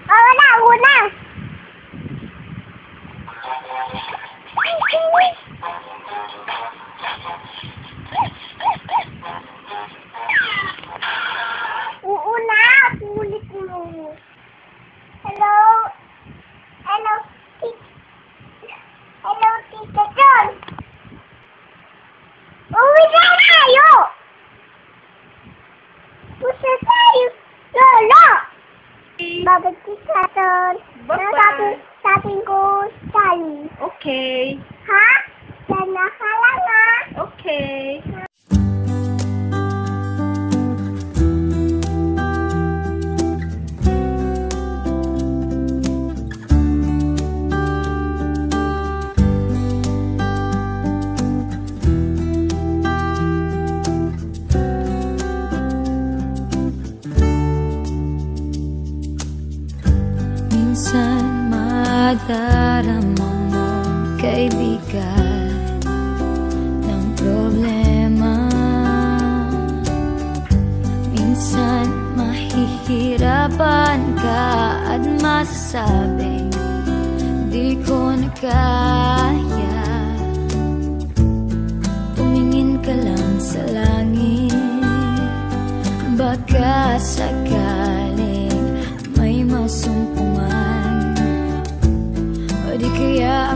Wala, una. Uuna, ulit mo. Hello? Hello, Hello, Tita John. Uwi na tayo. Pusa tayo. Lolo. Babag Tita John. Sabi ko, Sally. Okay. Ha? Sana ka lang ha. Okay. Minsan madarama mong kaibigan ng problema. Minsan mahihirapan ka at masasabing di ko na kaya. Tumingin ka lang sa langit, baka sakaling may masumpungan, o di kaya